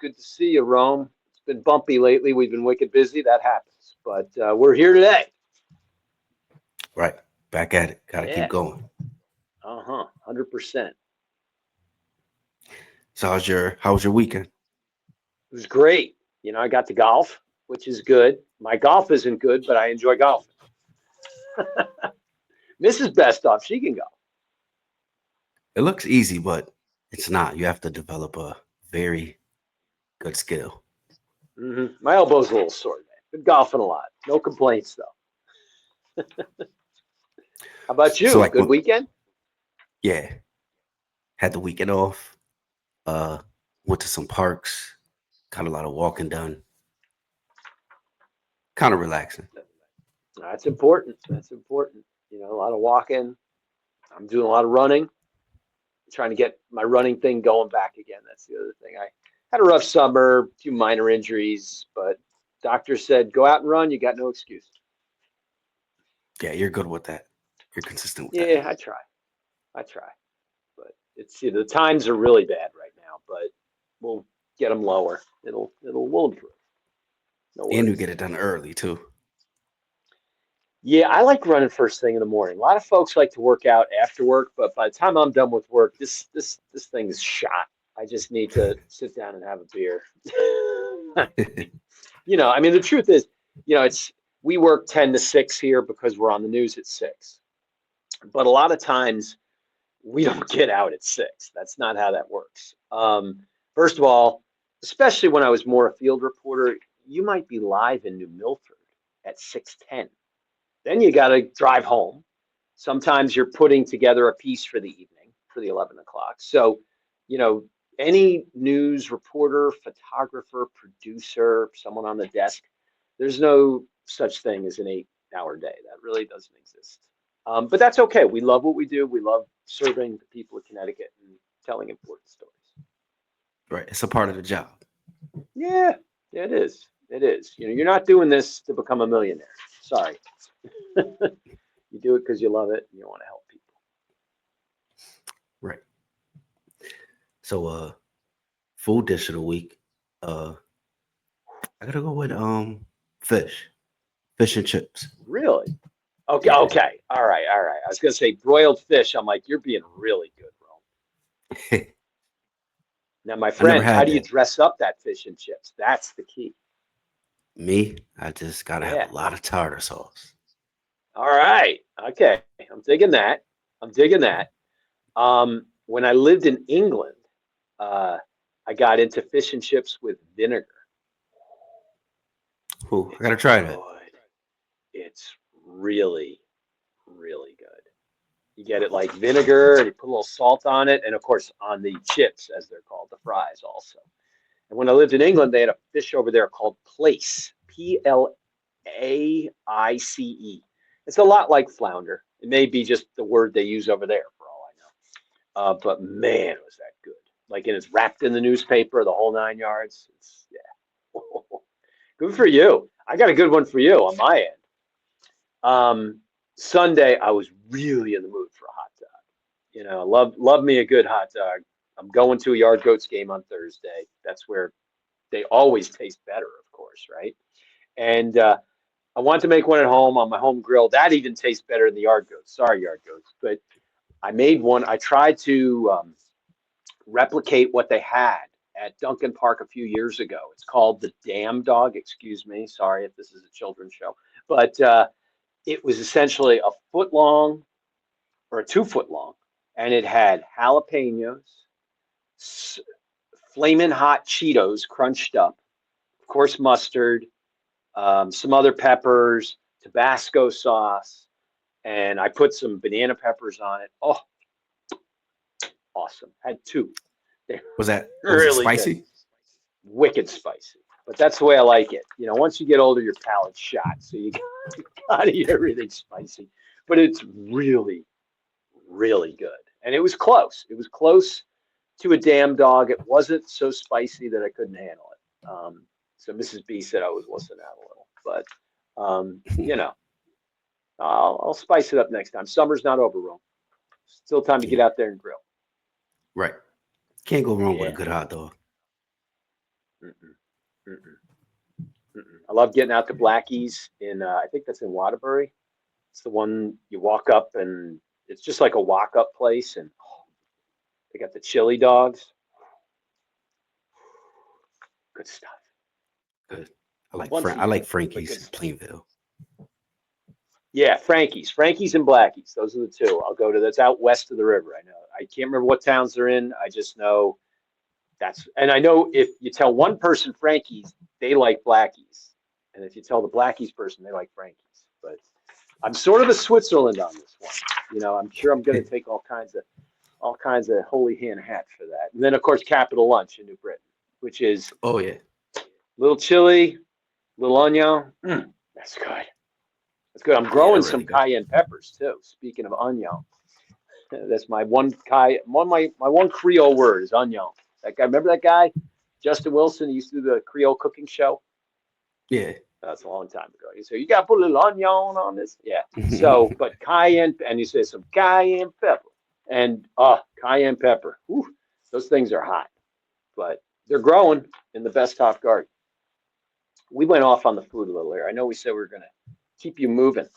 Good to see you, Rome. It's been bumpy lately. We've been wicked busy. That happens. But we're here today. Right. Back at it. Got to keep Yeah. going. 100%. So how was your weekend? It was great. I got to golf, which is good. My golf isn't good, but I enjoy golfing. Mrs. Besthoff, she can go. It looks easy, but it's not. You have to develop a very good skill. My elbow's a little sore today. Been golfing a lot. No complaints, though. How about So you? like Good what weekend? yeah, had the weekend off. Uh Went to some parks, got a lot of walking done, kind of relaxing. That's important. That's important. A lot of walking. I'm doing a lot of running. Trying to get my running thing going back again. That's the other thing. I had a rough summer, a few minor injuries, but doctor said go out and run. You got no excuse. Yeah, you're good with that. You're consistent with that. Yeah, I try. I try. But the times are really bad right now. But we'll get them lower. We'll improve. No And you worries. get it done early too. Yeah, I like running first thing in the morning. A lot of folks like to work out after work, but by the time I'm done with work, this thing is shot. I just need to sit down and have a beer. I mean, the truth is, it's we work 10 to 6 here because we're on the news at 6. But a lot of times we don't get out at 6. That's not how that works. First of all, especially when I was more a field reporter, you might be live in New Milford at 6:10. Then you got to drive home. Sometimes you're putting together a piece for the evening for the 11 o'clock. So, you know, any news reporter, photographer, producer, someone on the desk, there's no such thing as an 8-hour day. That really doesn't exist. But that's okay. We love what we do. We love serving the people of Connecticut and telling important stories. Right. It's a part of the job. Yeah, it is. It is. You're not doing this to become a millionaire. Sorry. You do it because you love it and you want to help people. Right. So food dish of the week. Uh I gotta go with fish. Fish and chips. Really? Okay. Yeah. Okay. All right. All right. I was gonna say broiled fish. I'm like, you're being really good, bro. I Now, my never friend, how had do you that. dress up that fish and chips? That's the key. Me, I just gotta have Yeah. a lot of tartar sauce. All right. Okay. I'm digging that. I'm digging that. When I lived in England, uh, I got into fish and chips with vinegar. Ooh, I It's gotta try that. good. It's really, really good. You get it like vinegar, and you put a little salt on it, and of course on the chips, as they're called, the fries also. And when I lived in England, they had a fish over there called plaice, Plaice. It's a lot like flounder. It may be just the word they use over there, for all I know. But man, was that good! Like, and it's wrapped in the newspaper, the whole 9 yards. It's yeah, good for you. I got a good one for you on my end. Sunday, I was really in the mood for a hot dog. Love me a good hot dog. I'm going to a Yard Goats game on Thursday. That's where they always taste better, of course, right? And I wanted to make one at home on my home grill. That even tastes better than the Yard Goats. Sorry, Yard Goats, but I made one. I tried to replicate what they had at Duncan Park a few years ago. It's called the Damn Dog. Excuse me. Sorry if this is a children's show, but it was essentially a foot long or a 2 foot long, and it had jalapenos, flaming hot Cheetos crunched up, of course mustard, some other peppers, Tabasco sauce, and I put some banana peppers on it. Oh, awesome! Had two. They're Was it really good, spicy? wicked spicy. But that's the way I like it. Once you get older, your palate's shot, so you gotta eat everything spicy. But it's really, really good. And it was close. It was close to a damn dog. It wasn't so spicy that I couldn't handle it. So Mrs. B said I was wussing out a little, but I'll spice it up next time. Summer's not over, Rome. Still time to get Yeah. out there and grill. Right. Can't go wrong with a Yeah. good hot dog. Mm-mm, mm-mm, mm-mm. I love getting out to Blackie's in, I think that's in Waterbury. It's the one you walk up and it's just like a walk up place. And they got the chili dogs. Good stuff. Good. Once a I year, like but good Frankie's in stuff. Plainville. Yeah, Frankie's and Blackie's. Those are the two. I'll go to that's out west of the river. I know. I can't remember what towns they're in. I just know and I know if you tell one person Frankie's, they like Blackie's. And if you tell the Blackie's person, they like Frankie's. But I'm sort of a Switzerland on this one. I'm sure I'm going to take all kinds of holy hand hats for that. And then of course Capital Lunch in New Britain, which is Oh yeah. little chili, little onion. That's good. That's good. I'm Yeah, growing they're some really good. cayenne peppers too. Speaking of onion, that's my my one Creole word is onion. That guy, remember that guy, Justin Wilson? He used to do the Creole cooking show. Yeah. That's a long time ago. He said, "You got to put a little onion on this." Yeah. So, but cayenne, and he says some cayenne pepper, and cayenne pepper. Whew, those things are hot, but they're growing in the Besthoff garden. We went off on the food a little here. I know we said we were going to keep you moving.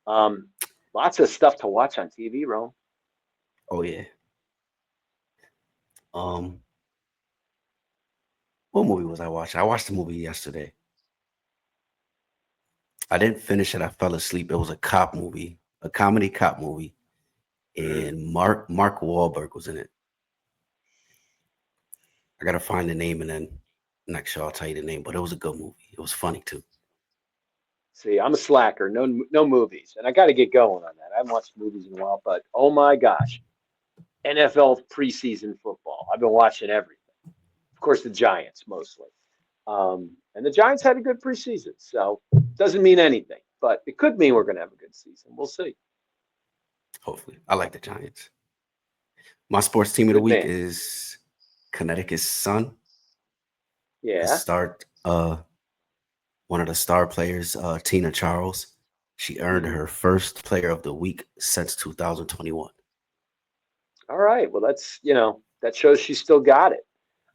Um, Lots of stuff to watch on TV, Rome. Oh yeah. Um, what movie was I watching? I watched the movie yesterday. I didn't finish it. I fell asleep. It was a cop movie, a comedy cop movie, and Mark Wahlberg was in it. I gotta find the name and then next show I'll tell you the name. But it was a good movie. It was funny too. See, I'm a slacker. No movies, and I got to get going on that. I haven't watched movies in a while, but oh my gosh, NFL preseason football. I've been watching everything. Of course, the Giants mostly, and the Giants had a good preseason, so doesn't mean anything, but it could mean we're going to have a good season. We'll see. Hopefully, I like the Giants. My sports team of the Good week man. is Connecticut's Sun. The Yeah. start, one of the star players, Tina Charles. She earned Mhm. her first Player of the Week since 2021. All right. Well, that shows she still got it.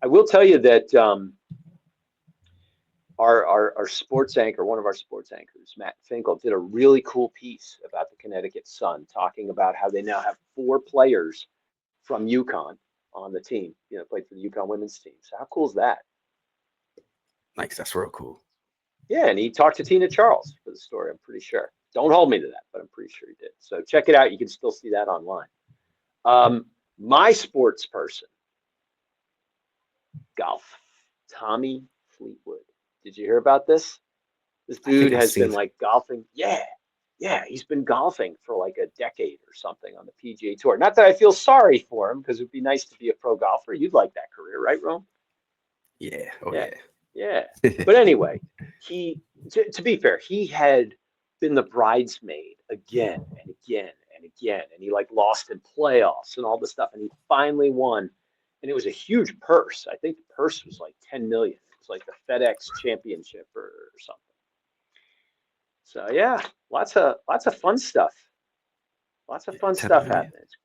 I will tell you that our sports anchor, one of our sports anchors, Matt Finkel, did a really cool piece about the Connecticut Sun, talking about how they now have 4 players from UConn on the team. Played for the UConn women's team. So how cool is that? Nice, that's real cool. Yeah, and he talked to Tina Charles for the story. I'm pretty sure. Don't hold me to that, but I'm pretty sure he did. So check it out. You can still see that online. My sports person, golf, Tommy Fleetwood. Did you hear about this? This I think dude I've has seen. been like golfing. Yeah, he's been golfing for like a decade or something on the PGA Tour. Not that I feel sorry for him, because it'd be nice to be a pro golfer. You'd like that career, right, Rome? Yeah. Oh Yeah, yeah. yeah. But anyway, to be fair, he had been the bridesmaid again and again and again, and he like lost in playoffs and all this stuff, and he finally won, and it was a huge purse. I think the purse was like 10 million. It was like the FedEx Championship or something. So yeah, lots of fun stuff. Lots of Yeah, fun 10 stuff million. happening. It's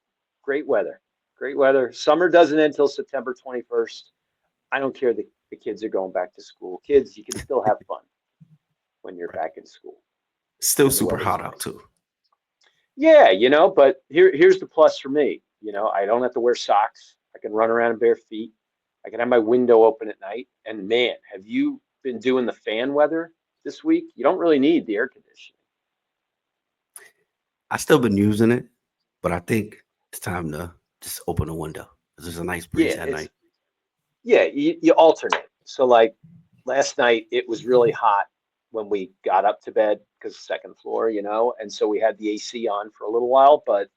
great weather. Great weather. Summer doesn't end until September 21st. I don't care that the kids are going back to school. Kids, you can still have fun when you're Right. back in school Still and the super weather's hot out nice. too. Yeah, but here's the plus for me. I don't have to wear socks. I can run around in bare feet. I can have my window open at night. And man, have you been doing the fan weather this week? You don't really need the air conditioning. I still been using it, but I think it's time to just open the window. There's a nice breeze Yeah, at night. you alternate. So like last night, it was really hot when we got up to bed because second floor, and so we had the AC on for a little while, but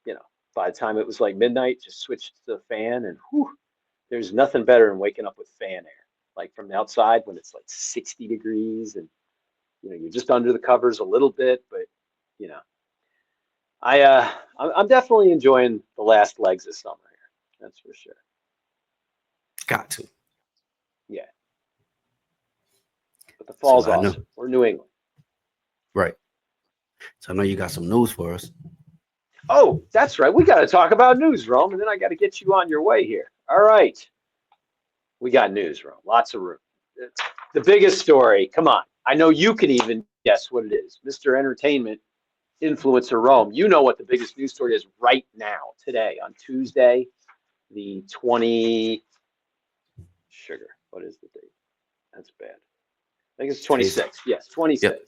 you know, by the time it was like midnight, just switched to the fan, and whew, there's nothing better than waking up with fan air, like from the outside when it's like 60 degrees, and you're just under the covers a little bit, but you know, I'm definitely enjoying the last legs of summer here. That's for sure. Got to. Yeah, but the So fall's I know. awesome. We're New England. Right. So I know you got some news for us. Oh, that's right. We got to talk about news, Rome, and then I got to get you on your way here. All right. We got news, Ron. Lots of room. The biggest story. Come on. I know you can even guess what it is. Mr. Entertainment Influencer Rome. You know what the biggest news story is right now, today, on Tuesday, the 20. Sugar. What is the date? That's bad. I think it's 26th. Yes, 26th. Yep.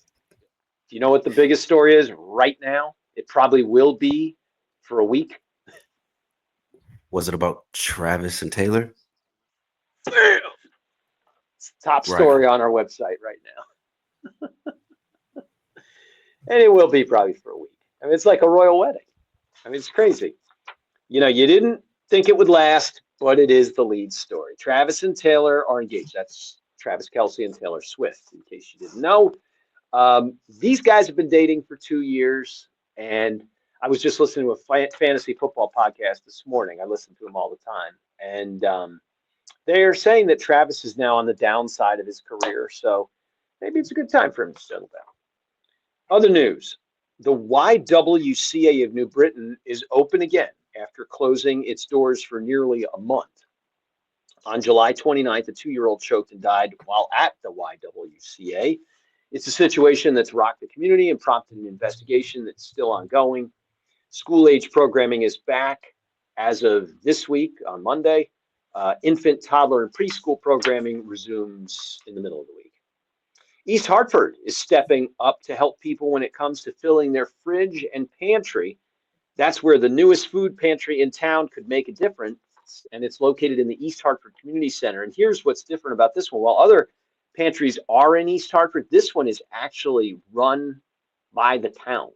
Do you know what the biggest story is right now? It probably will be for a week. Was it about Travis and Taylor? Bam! It's the top story on our website right now. And it will be probably for a week. I mean, it's like a royal wedding. I mean, it's crazy. You know, you didn't think it would last, but it is the lead story. Travis and Taylor are engaged. That's Travis Kelce and Taylor Swift, in case you didn't know. These guys have been dating for 2 years, and I was just listening to a fantasy football podcast this morning. I listen to them all the time, and they're saying that Travis is now on the downside of his career, so maybe it's a good time for him to settle down. Other news, the YWCA of New Britain is open again after closing its doors for nearly a month. On July 29th, a 2-year-old choked and died while at the YWCA. It's a situation that's rocked the community and prompted an investigation that's still ongoing. School-age programming is back as of this week on Monday. Infant, toddler, and preschool programming resumes in the middle of the week. East Hartford is stepping up to help people when it comes to filling their fridge and pantry. That's where the newest food pantry in town could make a difference, and it's located in the East Hartford Community Center. And here's what's different about this one. While other pantries are in East Hartford, this one is actually run by the town.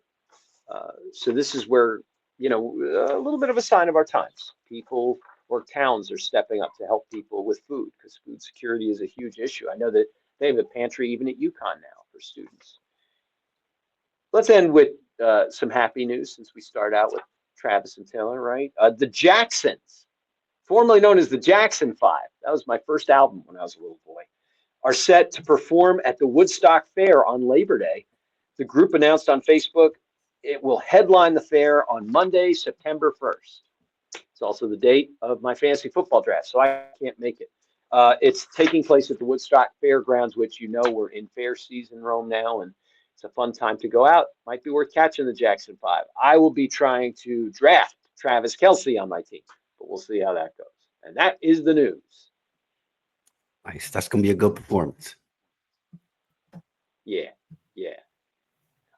So this is where, you know, a little bit of a sign of our times. People or towns are stepping up to help people with food because food security is a huge issue. I know that they have a pantry even at UConn now for students. Let's end with some happy news since we start out with Travis and Taylor, right? The Jacksons, formerly known as the Jackson Five, that was my first album when I was a little boy, are set to perform at the Woodstock Fair on Labor Day. The group announced on Facebook it will headline the fair on Monday, September 1st. It's also the date of my fantasy football draft, so I can't make it. It's taking place at the Woodstock Fairgrounds, which you know we're in fair season, Rome, now, and it's a fun time to go out. Might be worth catching the Jackson Five. I will be trying to draft Travis Kelce on my team, but we'll see how that goes. And that is the news. Nice. That's going to be a good performance. Yeah.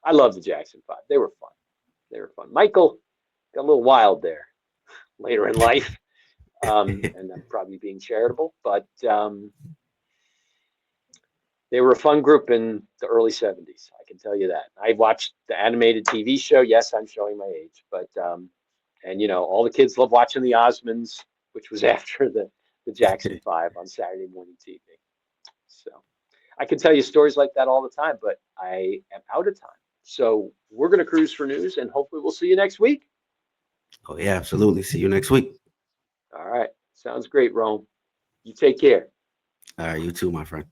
I love the Jackson Five. They were fun. Michael got a little wild there later in life. And I'm probably being charitable, but they were a fun group in the early 70s. I can tell you that. I watched the animated TV show. Yes, I'm showing my age, but and you know, all the kids love watching the Osmonds, which was after the Jackson Five on Saturday morning TV. So I can tell you stories like that all the time, but I am out of time. So we're going to cruise for news, and hopefully we'll see you next week. Oh, yeah, absolutely. See you next week. All right. Sounds great, Rome. You take care. All right, you too, my friend.